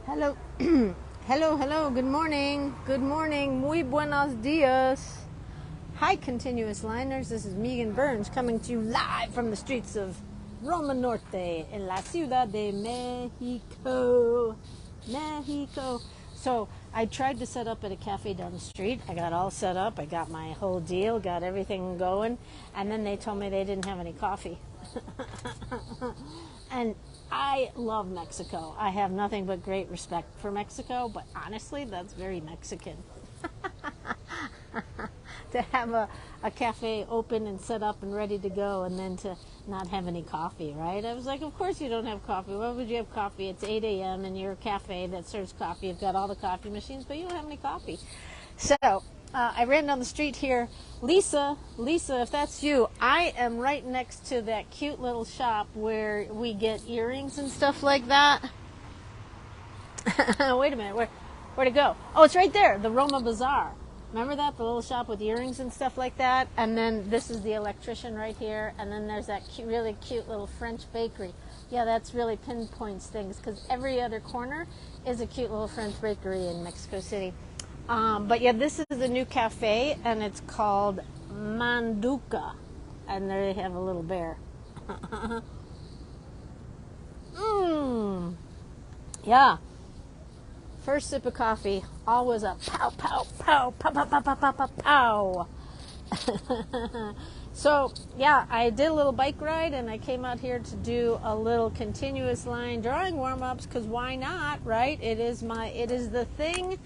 Hello. Hello. Good morning. Good morning. Muy buenos dias. Hi, continuous liners. This is Meagan Burns coming to you live from the streets of Roma Norte in la Ciudad de Mexico. Mexico. So I tried to set up at a cafe down the street. I got all set up. I got my whole deal, got everything going. And then they told me they didn't have any coffee. And I love Mexico. I have nothing but great respect for Mexico, but honestly, that's very Mexican. To have a cafe open and set up and ready to go and then to not have any coffee, right? I was like, of course you don't have coffee. Why would you have coffee? It's 8 a.m. and you're a cafe that serves coffee. You've got all the coffee machines, but you don't have any coffee. So I ran down the street here. Lisa, if that's you, I am right next to that cute little shop where we get earrings and stuff like that. Wait a minute, where'd it go? Oh, it's right there, the Roma Bazaar. Remember that, the little shop with earrings and stuff like that? And then this is the electrician right here, and then there's that really cute little French bakery. Yeah, that's really pinpoints things, because every other corner is a cute little French bakery in Mexico City. But yeah, this is a new cafe, and it's called Manduca, and there they have a little bear. Yeah. First sip of coffee, always a pow, pow, pow, pow, pow, pow, pow, pow, pow, pow. So, yeah, I did a little bike ride, and I came out here to do a little continuous line drawing warm-ups, because why not, right? It is the thing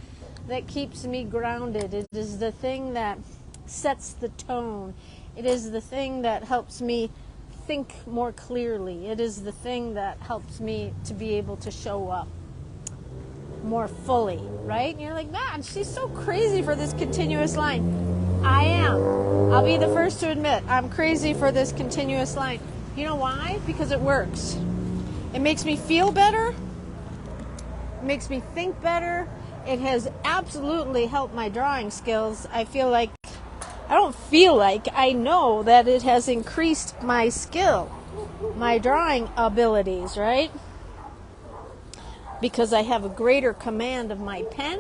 that keeps me grounded. It is the thing that sets the tone. It is the thing that helps me think more clearly. It is the thing that helps me to be able to show up more fully, right? And you're like, man, she's so crazy for this continuous line. I am. I'll be the first to admit I'm crazy for this continuous line. You know why? Because it works. It makes me feel better. It makes me think better. It has absolutely helped my drawing skills. I know that it has increased my skill, my drawing abilities, right? Because I have a greater command of my pen.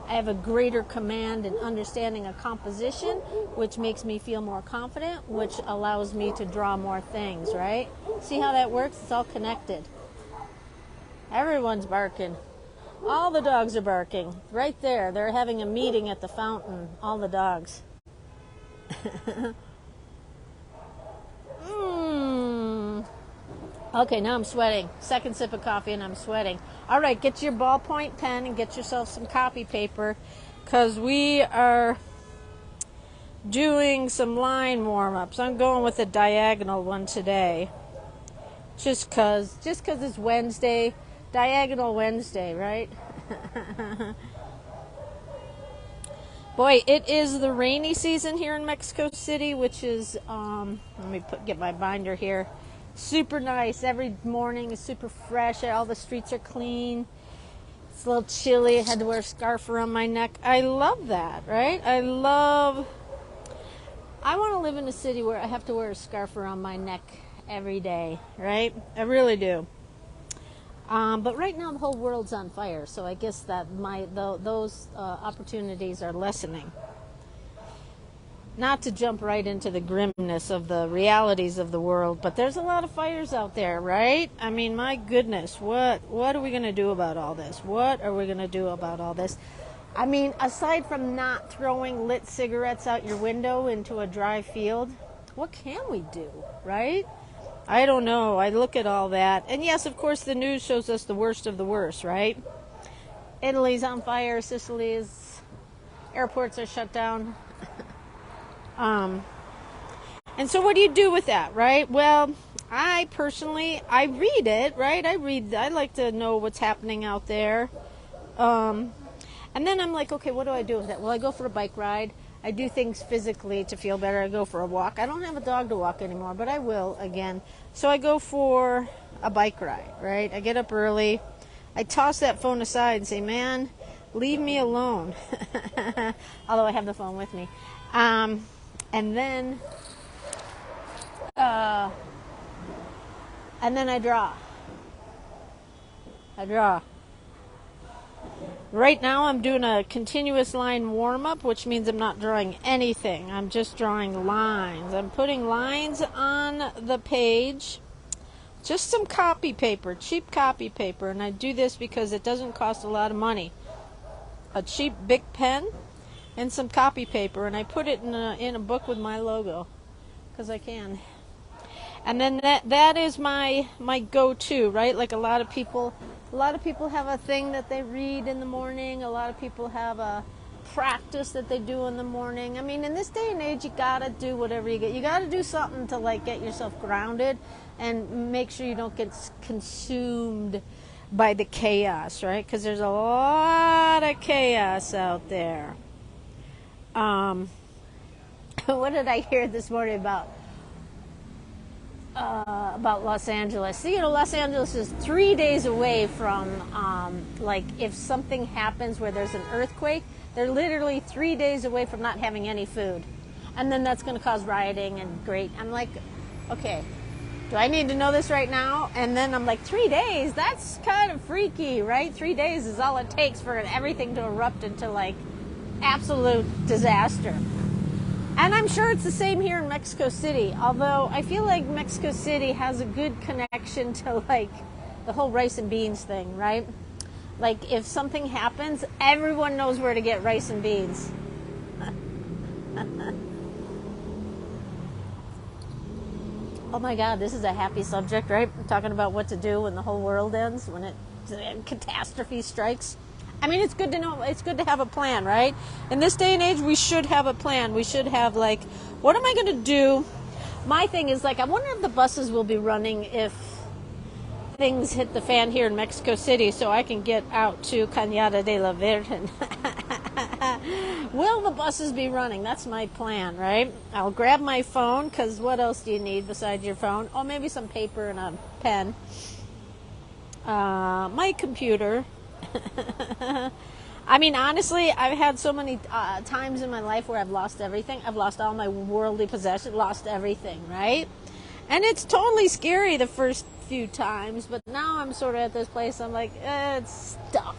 I have a greater command and understanding of composition, which makes me feel more confident, which allows me to draw more things, right? See how that works? It's all connected. Everyone's barking. All the dogs are barking. Right there. They're having a meeting at the fountain. All the dogs. Okay, now I'm sweating. Second sip of coffee and I'm sweating. All right, get your ballpoint pen and get yourself some copy paper, because we are doing some line warm-ups. I'm going with a diagonal one today. Just because it's Wednesday. Diagonal Wednesday, right? Boy, it is the rainy season here in Mexico City, which is, let me get my binder here. Super nice. Every morning is super fresh. All the streets are clean. It's a little chilly. I had to wear a scarf around my neck. I love that, right? I want to live in a city where I have to wear a scarf around my neck every day, right? I really do. But right now the whole world's on fire, so I guess that those opportunities are lessening. Not to jump right into the grimness of the realities of the world, but there's a lot of fires out there, right? I mean, my goodness, what are we going to do about all this? What are we going to do about all this? I mean, aside from not throwing lit cigarettes out your window into a dry field, what can we do, right? I don't know. I look at all that. And yes, of course, the news shows us the worst of the worst, right? Italy's on fire. Sicily's airports are shut down. And so what do you do with that, right? Well, I read it, right? I like to know what's happening out there. And then I'm like, okay, what do I do with that? Well, I go for a bike ride. I do things physically to feel better. I go for a walk. I don't have a dog to walk anymore, but I will again. So I go for a bike ride, right? I get up early. I toss that phone aside and say, man, leave me alone. Although I have the phone with me. And then I draw. Right now I'm doing a continuous line warm-up, which means I'm not drawing anything. I'm just drawing lines. I'm putting lines on the page. Just some copy paper, cheap copy paper, and I do this because it doesn't cost a lot of money. A cheap big pen and some copy paper, and I put it in a book with my logo because I can. And then that is my go-to, right? Like a lot of people have a thing that they read in the morning. A lot of people have a practice that they do in the morning. I mean, in this day and age, you gotta do whatever you get. You gotta do something to like get yourself grounded and make sure you don't get consumed by the chaos, right? Because there's a lot of chaos out there. What did I hear this morning about Los Angeles? You know, Los Angeles is 3 days away from, like, if something happens where there's an earthquake, they're literally 3 days away from not having any food. And then that's going to cause rioting and great. I'm like, okay, do I need to know this right now? And then I'm like, 3 days? That's kind of freaky, right? 3 days is all it takes for everything to erupt into, like, absolute disaster. And I'm sure it's the same here in Mexico City, although I feel like Mexico City has a good connection to, like, the whole rice and beans thing, right? Like, if something happens, everyone knows where to get rice and beans. Oh my God, this is a happy subject, right? I'm talking about what to do when the whole world ends, when catastrophe strikes. I mean, it's good to know, it's good to have a plan, right? In this day and age, we should have a plan. We should have, like, what am I going to do? My thing is, like, I wonder if the buses will be running if things hit the fan here in Mexico City so I can get out to Cañada de la Virgen. Will the buses be running? That's my plan, right? I'll grab my phone, because what else do you need besides your phone? Oh, maybe some paper and a pen. My computer. I mean, honestly, I've had so many times in my life where I've lost everything. I've lost all my worldly possessions, lost everything, right? And it's totally scary the first few times, but now I'm sort of at this place, I'm like, it's stuff.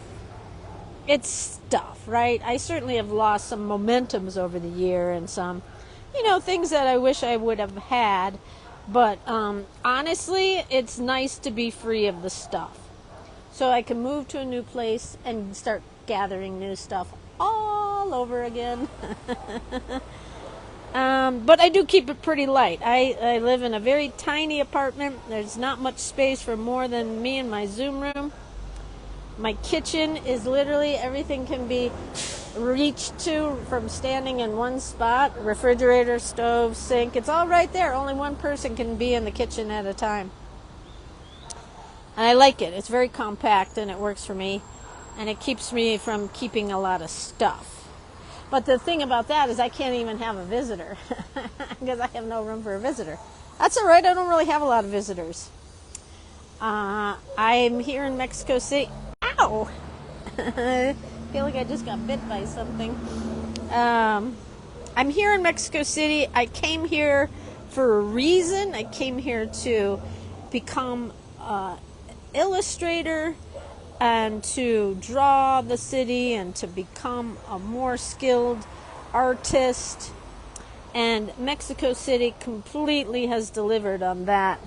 It's stuff, right? I certainly have lost some momentums over the year and some, you know, things that I wish I would have had. But honestly, it's nice to be free of the stuff. So I can move to a new place and start gathering new stuff all over again. But I do keep it pretty light. I live in a very tiny apartment. There's not much space for more than me and my Zoom room. My kitchen is literally, everything can be reached to from standing in one spot. Refrigerator, stove, sink, it's all right there. Only one person can be in the kitchen at a time. And I like it. It's very compact and it works for me. And it keeps me from keeping a lot of stuff. But the thing about that is I can't even have a visitor because I have no room for a visitor. That's all right. I don't really have a lot of visitors. I'm here in Mexico City. Ow! I feel like I just got bit by something. I'm here in Mexico City. I came here for a reason. I came here to become illustrator and to draw the city and to become a more skilled artist, and Mexico City completely has delivered on that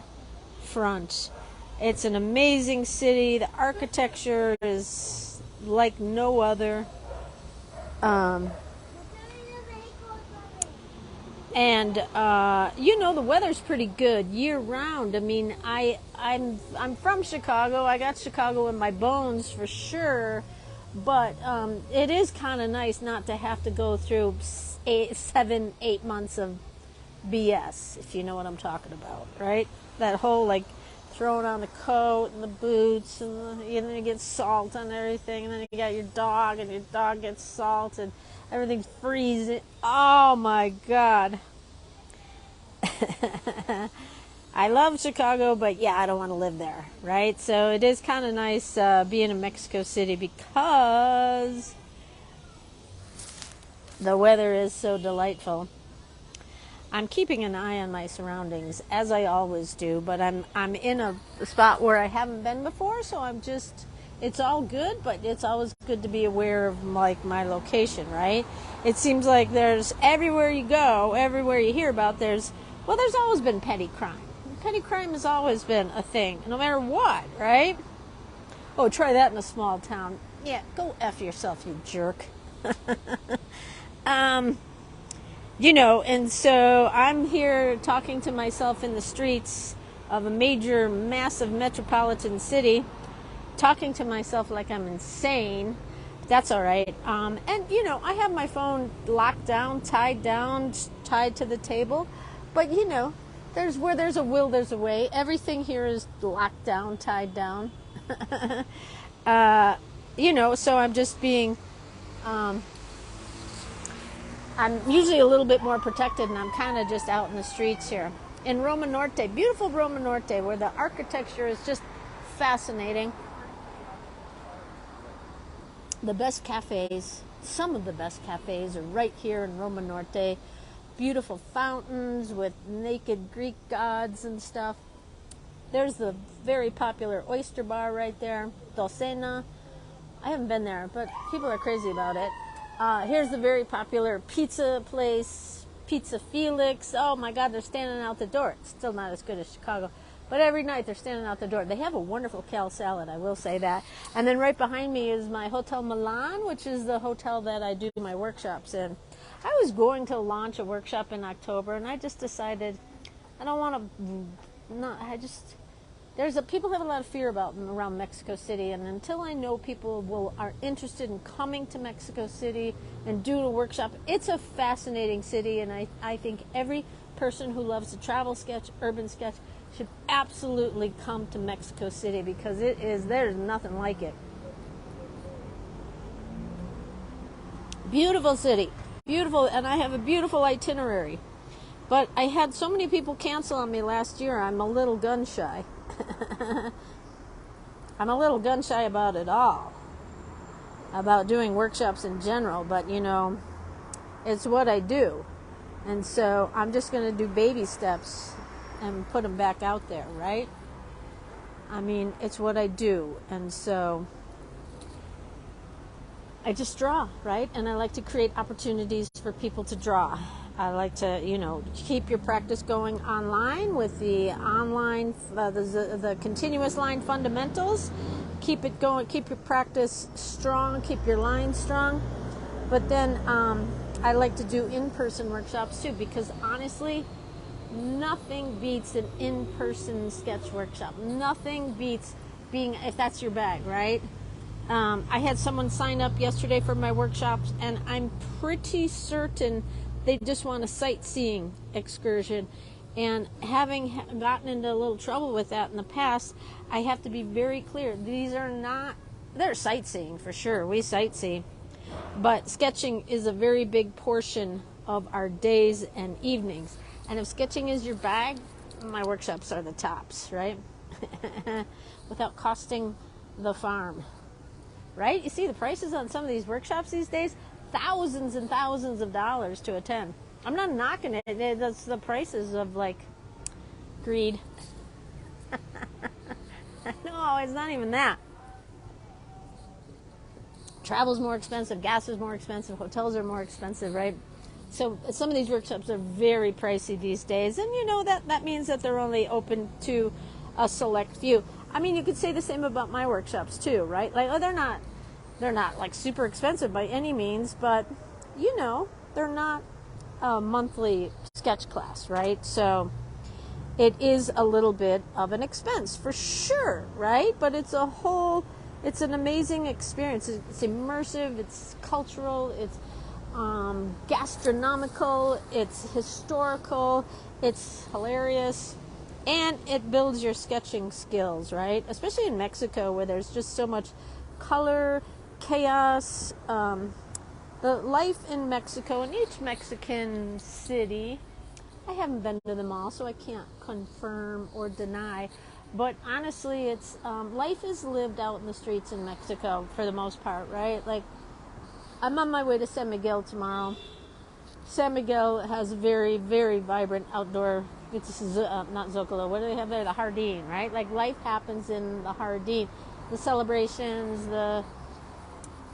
front. It's an amazing city. The architecture is like no other. And you know, the weather's pretty good year round. I mean, I'm from Chicago. I got Chicago in my bones for sure, but it is kind of nice not to have to go through 7, 8 months of BS, if you know what I'm talking about, right? That whole, like, throwing on the coat and the boots, and then you get salt on everything, and then you got your dog, and your dog gets salt, and everything's freezing. Oh my God. I love Chicago, but yeah, I don't want to live there, right? So it is kind of nice being in Mexico City because the weather is so delightful. I'm keeping an eye on my surroundings, as I always do, but I'm in a spot where I haven't been before, so I'm just it's all good, but it's always good to be aware of like my location, right? It seems like there's everywhere you go, everywhere you hear about, there's always been petty crime. Petty crime has always been a thing, no matter what, right? Oh, try that in a small town. Yeah, go F yourself, you jerk. And so I'm here talking to myself in the streets of a major, massive metropolitan city, talking to myself like I'm insane. That's all right. I have my phone locked down, tied to the table. But, where there's a will, there's a way. Everything here is locked down, tied down. So I'm just being... I'm usually a little bit more protected, and I'm kind of just out in the streets here. In Roma Norte, beautiful Roma Norte, where the architecture is just fascinating. The best cafes, some of the best cafes are right here in Roma Norte. Beautiful fountains with naked Greek gods and stuff. There's the very popular oyster bar right there, Dulcena. I haven't been there, but people are crazy about it. Here's the very popular pizza place, Pizza Felix. Oh my God, they're standing out the door. It's still not as good as Chicago, but every night they're standing out the door. They have a wonderful kale salad, I will say that. And then right behind me is my Hotel Milan, which is the hotel that I do my workshops in. I was going to launch a workshop in October, and I just decided I don't want to. People have a lot of fear around Mexico City, and until I know people are interested in coming to Mexico City and doing a workshop, it's a fascinating city, and I think every person who loves to travel sketch, urban sketch, should absolutely come to Mexico City, because there's nothing like it. Beautiful city, beautiful, and I have a beautiful itinerary. But I had so many people cancel on me last year, I'm a little gun shy. I'm a little gun shy about it all, about doing workshops in general, but it's what I do, and so I'm just going to do baby steps and put them back out there, right? I mean, it's what I do, and so I just draw, right? And I like to create opportunities for people to draw. I like to, keep your practice going online with the online, the continuous line fundamentals. Keep it going, keep your practice strong, keep your line strong. But then I like to do in-person workshops too, because honestly, nothing beats an in-person sketch workshop. Nothing beats being, if that's your bag, right? I had someone sign up yesterday for my workshops, and I'm pretty certain they just want a sightseeing excursion. And having gotten into a little trouble with that in the past, I have to be very clear. They're sightseeing for sure. We sightsee. But sketching is a very big portion of our days and evenings. And if sketching is your bag, my workshops are the tops, right? Without costing the farm. Right? You see the prices on some of these workshops these days? Thousands and thousands of dollars to attend. I'm not knocking it. That's the prices of greed. No, it's not even that. Travel's more expensive, gas is more expensive, hotels are more expensive, right? So some of these workshops are very pricey these days, and that means that they're only open to a select few. I mean, you could say the same about my workshops too, right? They're not super expensive by any means, but they're not a monthly sketch class, right? So it is a little bit of an expense for sure, right? But it's an amazing experience. It's immersive, it's cultural, it's gastronomical, it's historical, it's hilarious, and it builds your sketching skills, right? Especially in Mexico, where there's just so much color, chaos. The life in Mexico, in each Mexican city, I haven't been to them all, so I can't confirm or deny, but honestly, it's life is lived out in the streets in Mexico for the most part, right? I'm on my way to San Miguel tomorrow. San Miguel has very, very vibrant outdoor, it's not Zocalo, what do they have there? The Jardín, right? Life happens in the Jardín. the celebrations, the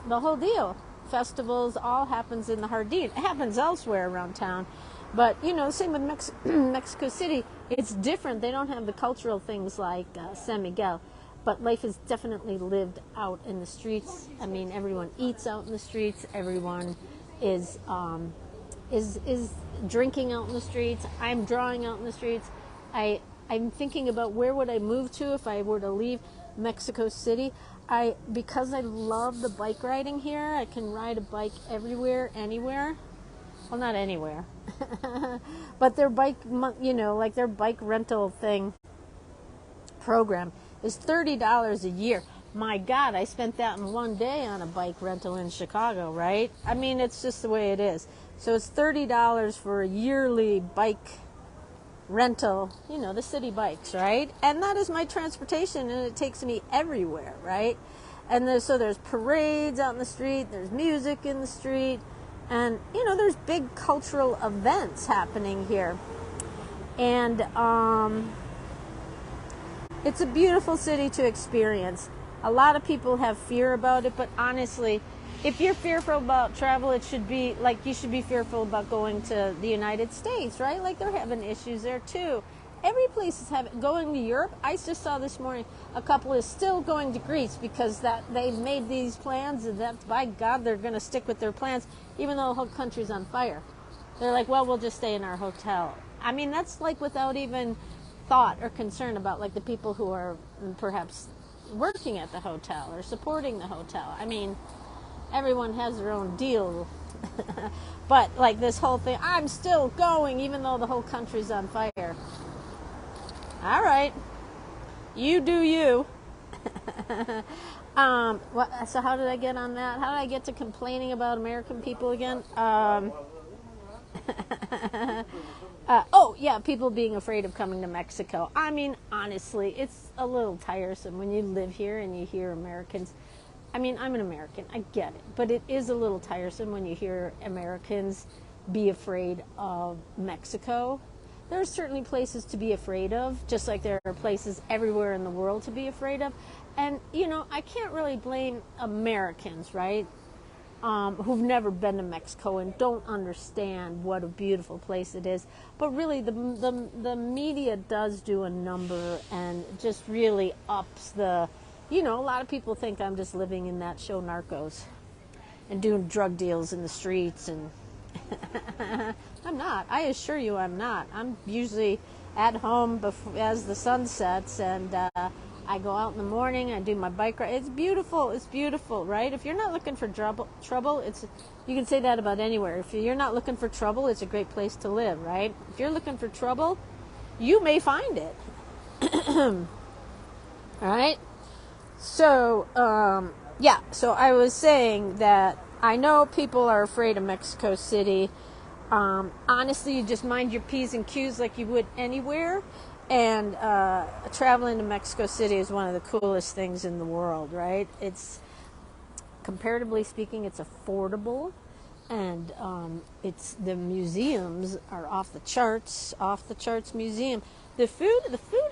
whole deal. Festivals, all happens in the Jardín. It happens elsewhere around town. But, same with Mexico City. It's different. They don't have the cultural things like San Miguel. But life is definitely lived out in the streets. I mean, everyone eats out in the streets. Everyone is drinking out in the streets. I'm drawing out in the streets. I'm thinking about where would I move to if I were to leave Mexico City. Because I love the bike riding here, I can ride a bike everywhere, anywhere. Well, not anywhere, but their bike, like their bike rental thing program is $30 a year. My God, I spent that in one day on a bike rental in Chicago, right? I mean, it's just the way it is. So it's $30 for a yearly bike rental, the city bikes, right? And that is my transportation, and it takes me everywhere, right? And there's parades out in the street, there's music in the street, and there's big cultural events happening here. And it's a beautiful city to experience. A lot of people have fear about it, but honestly, if you're fearful about travel, it should be like you should be fearful about going to the United States, right? Like they're having issues there too. Every place is going to Europe. I just saw this morning a couple is still going to Greece because that they've made these plans, and that by God they're going to stick with their plans, even though the whole country's on fire. They're like, well, we'll just stay in our hotel. I mean, that's like without even thought or concern about like the people who are perhaps working at the hotel or supporting the hotel. I mean, everyone has their own deal. But like this whole thing, I'm still going even though the whole country's on fire. All right, you do you. So how did I get on that? How did I get to complaining about American people again? People being afraid of coming to Mexico. I mean, honestly, it's a little tiresome when you live here and you hear Americans. I mean, I'm an American, I get it, but it is a little tiresome when you hear Americans be afraid of Mexico. There are certainly places to be afraid of, just like there are places everywhere in the world to be afraid of. And, I can't really blame Americans, right, who've never been to Mexico and don't understand what a beautiful place it is. But really, the media does do a number and just really ups the... a lot of people think I'm just living in that show Narcos and doing drug deals in the streets, and I'm not. I assure you I'm not. I'm usually at home as the sun sets, and I go out in the morning, I do my bike ride. It's beautiful, right? If you're not looking for trouble, you can say that about anywhere. If you're not looking for trouble, it's a great place to live, right? If you're looking for trouble, you may find it. All right? So, so I was saying that I know people are afraid of Mexico City. Honestly, you just mind your P's and Q's like you would anywhere. And traveling to Mexico City is one of the coolest things in the world, right? It's, comparatively speaking, it's affordable. And the museums are off the charts museum. The food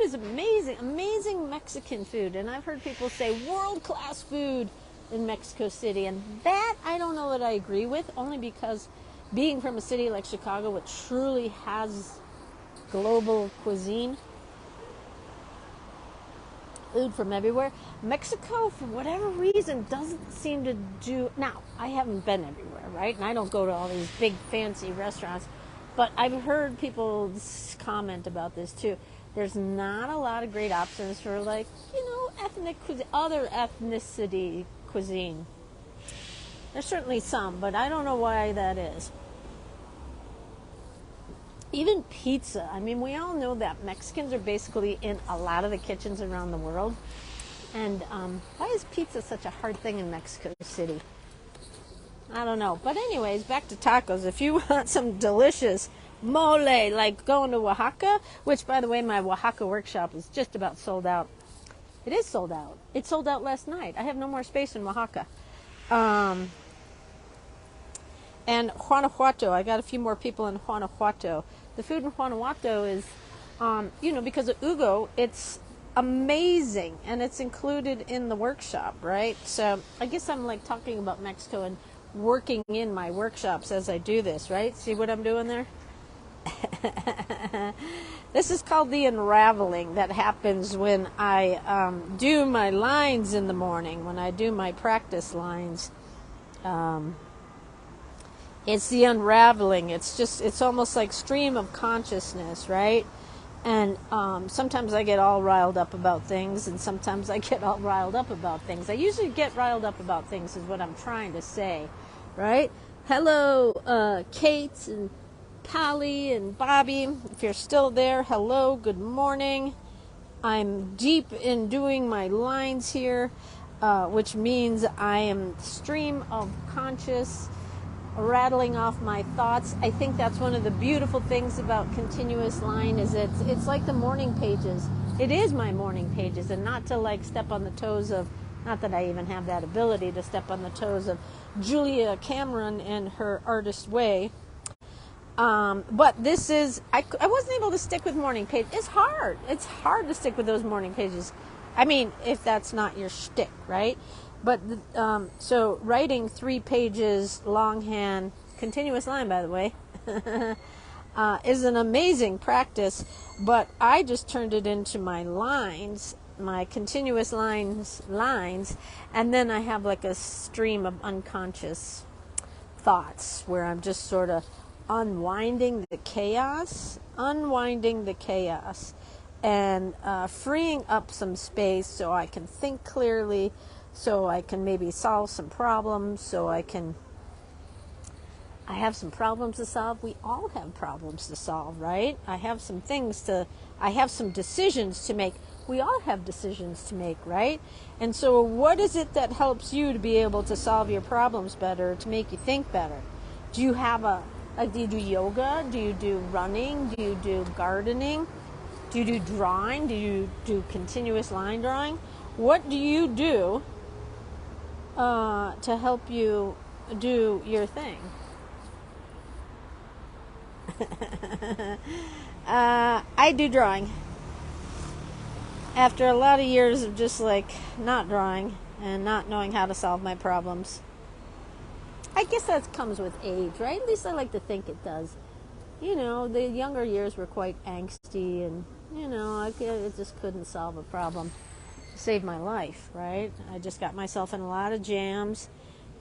is amazing Mexican food. And I've heard people say world-class food in Mexico City. And that I don't know that I agree with, only because being from a city like Chicago, which truly has global cuisine, food from everywhere, Mexico, for whatever reason, doesn't seem to do... Now, I haven't been everywhere, right? And I don't go to all these big fancy restaurants. But I've heard people comment about this too. There's not a lot of great options for ethnic cuisine, other ethnicity cuisine. There's certainly some, but I don't know why that is. Even pizza. I mean, we all know that Mexicans are basically in a lot of the kitchens around the world. And why is pizza such a hard thing in Mexico City? I don't know. But anyways, back to tacos. If you want some delicious mole, like going to Oaxaca, which, by the way, my Oaxaca workshop is just about sold out. It is sold out. It sold out last night. I have no more space in Oaxaca. And Guanajuato. I got a few more people in Guanajuato. The food in Guanajuato is, because of Hugo, it's amazing, and it's included in the workshop, right? So I guess I'm like talking about Mexico and working in my workshops as I do this, right? See what I'm doing there? This is called the unraveling that happens when I do my lines in the morning, when I do my practice lines. It's the unraveling. It's almost like stream of consciousness, right? And sometimes I get all riled up about things, and sometimes I get all riled up about things. I usually get riled up about things is what I'm trying to say, right? Hello, Kate and Polly and Bobby. If you're still there, hello, good morning. I'm deep in doing my lines here, which means I am stream of conscious, rattling off my thoughts. I think that's one of the beautiful things about continuous line is it's like the morning pages. It is my morning pages, and not to like step on the toes of, not that I even have that ability to step on the toes of Julia Cameron and her artist way. But this is, I wasn't able to stick with morning page. It's hard. It's hard to stick with those morning pages. I mean, if that's not your shtick, right? But, so writing 3 pages longhand, continuous line, by the way, is an amazing practice, but I just turned it into my lines, my continuous lines, and then I have like a stream of unconscious thoughts where I'm just sort of unwinding the chaos, and freeing up some space so I can think clearly, so I can maybe solve some problems, I have some problems to solve. We all have problems to solve, right? I have some decisions to make. We all have decisions to make, right? And so what is it that helps you to be able to solve your problems better, to make you think better? Do you have do you do yoga? Do you do running? Do you do gardening? Do you do drawing? Do you do continuous line drawing? What do you do to help you do your thing? I do drawing. After a lot of years of just like not drawing and not knowing how to solve my problems. I guess that comes with age, right? At least I like to think it does. You know, the younger years were quite angsty, and, you know, I just couldn't solve a problem to save my life, right? I just got myself in a lot of jams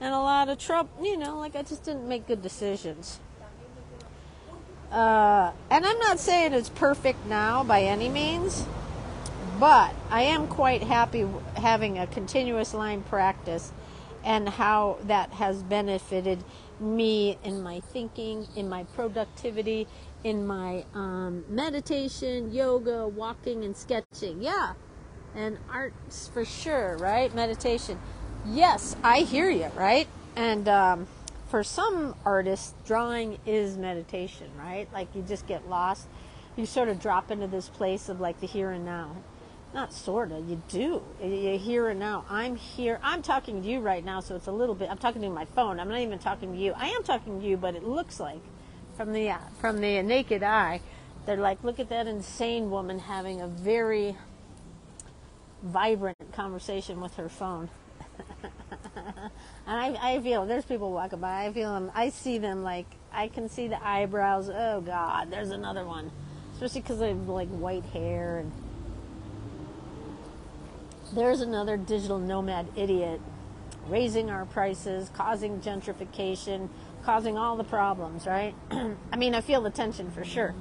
and a lot of trouble, you know, like I just didn't make good decisions. And I'm not saying it's perfect now by any means, but I am quite happy having a continuous line practice and how that has benefited me in my thinking, in my productivity, in my meditation, yoga, walking, and sketching. Yeah, and arts for sure, right? Meditation. Yes, I hear you, right? And for some artists, drawing is meditation, right? Like you just get lost. You sort of drop into this place of like the here and now. Not sort of, you do. You're here and now. I'm here. I'm talking to you right now, so it's a little bit, I'm talking to my phone. I'm not even talking to you. I am talking to you, but it looks like, from the naked eye, they're like, look at that insane woman having a very vibrant conversation with her phone. And I feel, there's people walking by, I feel them, I see them like, I can see the eyebrows. Oh, God, there's another one. Especially because they have like white hair and there's another digital nomad idiot raising our prices, causing gentrification, causing all the problems, right? I mean, I feel the tension for sure.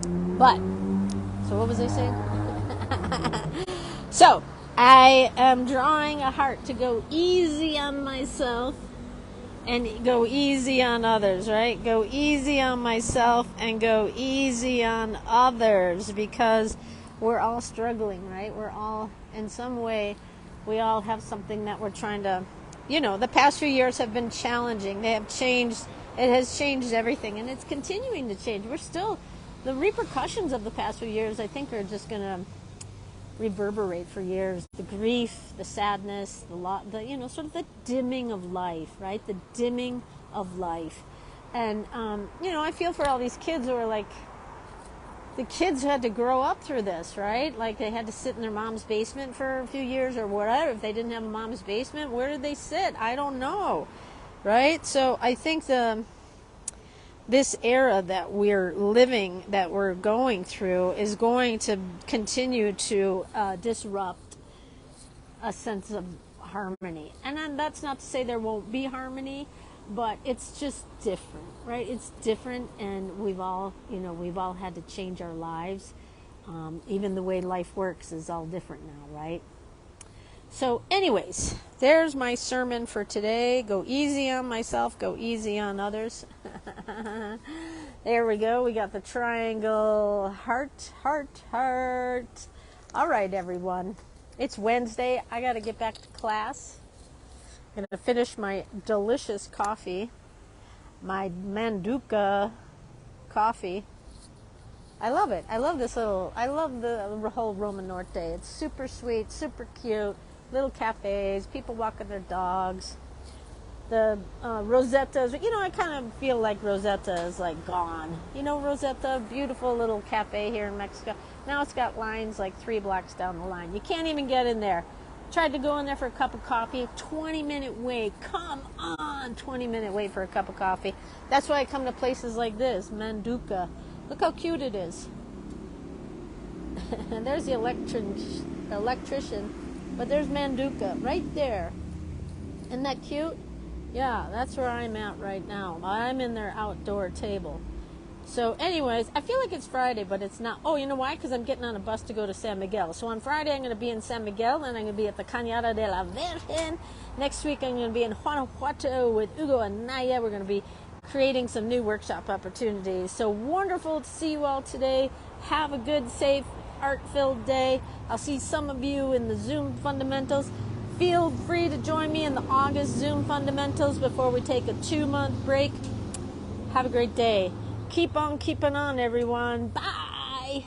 But, so what was I saying? So, I am drawing a heart to go easy on myself and go easy on others, right? Go easy on myself and go easy on others, because we're all struggling, right? We're all, in some way, we all have something that we're trying to, you know, the past few years have been challenging. They have changed, it has changed everything, and it's continuing to change. We're still, the repercussions of the past few years, I think, are just going to reverberate for years. The grief, the sadness, the you know, sort of the dimming of life, right? The dimming of life. And, you know, I feel for all these kids who are like, the kids had to grow up through this, right? Like they had to sit in their mom's basement for a few years or whatever. If they didn't have a mom's basement, where did they sit? I don't know, right? So I think this era that we're living, that we're going through, is going to continue to disrupt a sense of harmony. And then that's not to say there won't be harmony, but it's just different, right? It's different, and we've all had to change our lives. Even the way life works is all different now, right? So anyways, there's my sermon for today. Go easy on myself, go easy on others. There we go. We got the triangle, heart, heart, heart. All right, everyone. It's Wednesday. I got to get back to class. I'm going to finish my delicious coffee, my Manduka coffee. I love it. I love the whole Roma Norte. It's super sweet, super cute, little cafes, people walking their dogs. The Rosetta's, I kind of feel like Rosetta is like gone. Rosetta, beautiful little cafe here in Mexico. Now it's got lines like 3 blocks down the line. You can't even get in there. Tried to go in there for a cup of coffee, 20-minute wait. Come on, 20-minute wait for a cup of coffee. That's why I come to places like this, Manduka. Look how cute it is. And there's the electrician, but there's Manduka right there. Isn't that cute? Yeah, that's where I'm at right now. I'm in their outdoor table. So anyways, I feel like it's Friday, but it's not. Oh, you know why? Because I'm getting on a bus to go to San Miguel. So on Friday, I'm going to be in San Miguel, and I'm going to be at the Cañada de la Virgen. Next week, I'm going to be in Guanajuato with Hugo and Naya. We're going to be creating some new workshop opportunities. So wonderful to see you all today. Have a good, safe, art-filled day. I'll see some of you in the Zoom fundamentals. Feel free to join me in the August Zoom fundamentals before we take a 2-month break. Have a great day. Keep on keeping on, everyone. Bye.